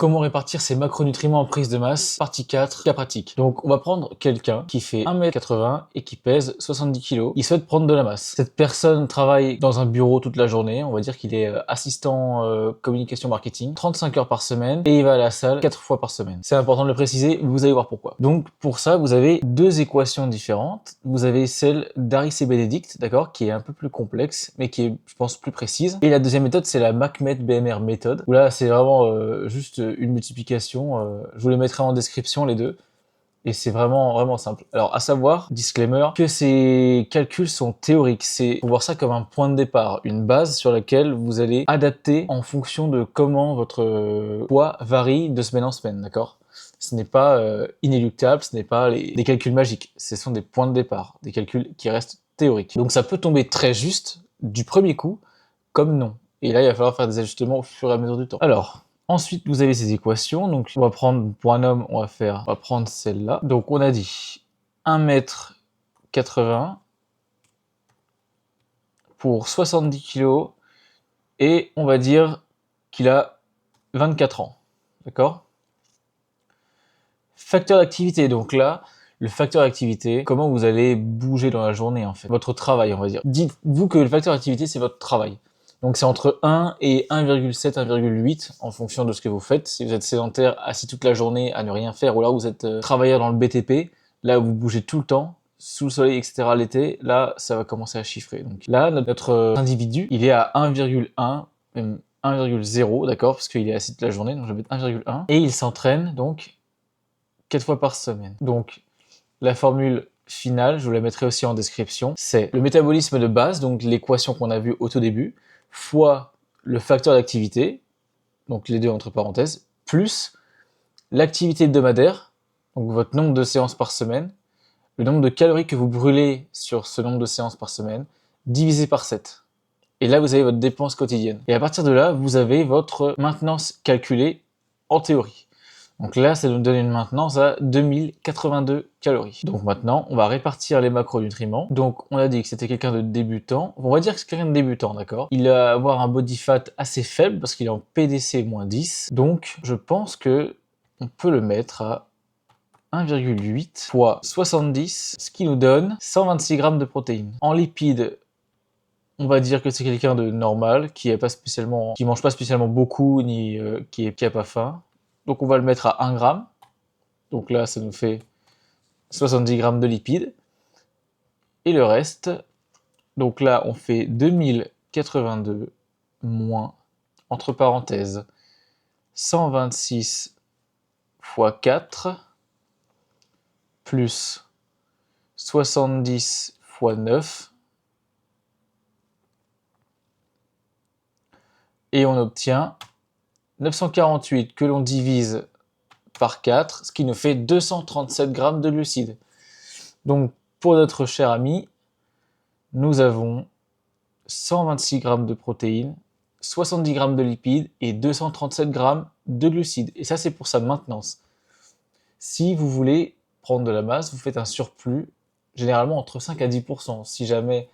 Comment répartir ses macronutriments en prise de masse, partie 4, cas pratique. Donc on va prendre quelqu'un qui fait 1m80 et qui pèse 70 kg. Il souhaite prendre de la masse. Cette personne travaille dans un bureau toute la journée, on va dire qu'il est assistant communication marketing, 35 heures par semaine, et il va à la salle 4 fois par semaine. C'est important de le préciser, vous allez voir pourquoi. Donc pour ça, vous avez deux équations différentes. Vous avez celle d'Harris et Benedict, d'accord, qui est un peu plus complexe, mais qui est, je pense, plus précise. Et la deuxième méthode, c'est la MacMed-BMR méthode, où là, c'est vraiment juste une multiplication. Je vous les mettrai en description, les deux. Et c'est vraiment simple. Alors, à savoir, disclaimer, que ces calculs sont théoriques. Faut voir ça comme un point de départ, une base sur laquelle vous allez adapter en fonction de comment votre poids varie de semaine en semaine, d'accord? Ce n'est pas inéluctable, ce n'est pas des calculs magiques. Ce sont des points de départ, des calculs qui restent théoriques. Donc ça peut tomber très juste du premier coup, comme non. Et là, il va falloir faire des ajustements au fur et à mesure du temps. Alors, ensuite, vous avez ces équations. Donc, on va prendre, pour un homme, on va prendre celle-là. Donc, on a dit 1m80 pour 70 kg et on va dire qu'il a 24 ans. D'accord? Facteur d'activité. Donc là, le facteur d'activité, comment vous allez bouger dans la journée, en fait. Votre travail, on va dire. Dites-vous que le facteur d'activité, c'est votre travail. Donc c'est entre 1 et 1,7, 1,8 en fonction de ce que vous faites. Si vous êtes sédentaire, assis toute la journée à ne rien faire, ou là vous êtes travailleur dans le BTP, là vous bougez tout le temps, sous le soleil, etc. l'été, là ça va commencer à chiffrer. Donc là, notre individu, il est à 1,1, même 1,0, d'accord, parce qu'il est assis toute la journée, donc je vais mettre 1,1. Et il s'entraîne donc 4 fois par semaine. Donc la formule finale, je vous la mettrai aussi en description, c'est le métabolisme de base, donc l'équation qu'on a vue au tout début, fois le facteur d'activité, donc les deux entre parenthèses, plus l'activité hebdomadaire, donc votre nombre de séances par semaine, le nombre de calories que vous brûlez sur ce nombre de séances par semaine, divisé par 7. Et là, vous avez votre dépense quotidienne. Et à partir de là, vous avez votre maintenance calculée en théorie. Donc là, ça nous donne une maintenance à 2082 calories. Donc maintenant, on va répartir les macronutriments. Donc on a dit que c'était quelqu'un de débutant. On va dire que c'est quelqu'un de débutant, d'accord? Il va avoir un body fat assez faible parce qu'il est en PDC-10. Donc je pense que on peut le mettre à 1,8 fois 70, ce qui nous donne 126 grammes de protéines. En lipides, on va dire que c'est quelqu'un de normal, qui mange pas spécialement beaucoup, ni qui a pas faim. Donc on va le mettre à 1 gramme. Donc là, ça nous fait 70 grammes de lipides. Et le reste, donc là, on fait 2082 moins, entre parenthèses, 126 fois 4, plus 70 fois 9, et on obtient 948 que l'on divise par 4, ce qui nous fait 237 grammes de glucides. Donc, pour notre cher ami, nous avons 126 grammes de protéines, 70 grammes de lipides et 237 grammes de glucides. Et ça, c'est pour sa maintenance. Si vous voulez prendre de la masse, vous faites un surplus, généralement entre 5 à 10%. Si jamais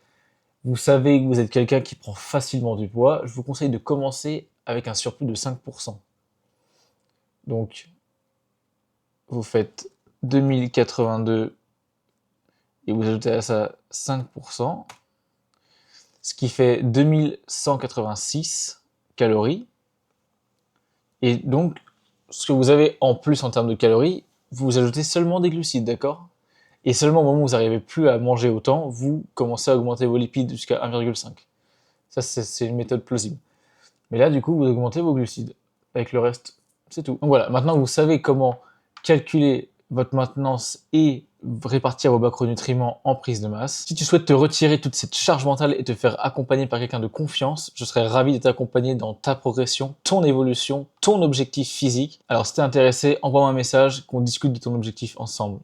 vous savez que vous êtes quelqu'un qui prend facilement du poids, je vous conseille de commencer avec un surplus de 5%. Donc, vous faites 2082 et vous ajoutez à ça 5%, ce qui fait 2186 calories. Et donc, ce que vous avez en plus en termes de calories, vous ajoutez seulement des glucides, d'accord? Et seulement au moment où vous n'arrivez plus à manger autant, vous commencez à augmenter vos lipides jusqu'à 1,5. Ça, c'est une méthode plausible. Mais là, du coup, vous augmentez vos glucides. Avec le reste, c'est tout. Donc voilà, maintenant vous savez comment calculer votre maintenance et répartir vos macronutriments en prise de masse. Si tu souhaites te retirer toute cette charge mentale et te faire accompagner par quelqu'un de confiance, je serais ravi de t'accompagner dans ta progression, ton évolution, ton objectif physique. Alors si t'es intéressé, envoie-moi un message, qu'on discute de ton objectif ensemble.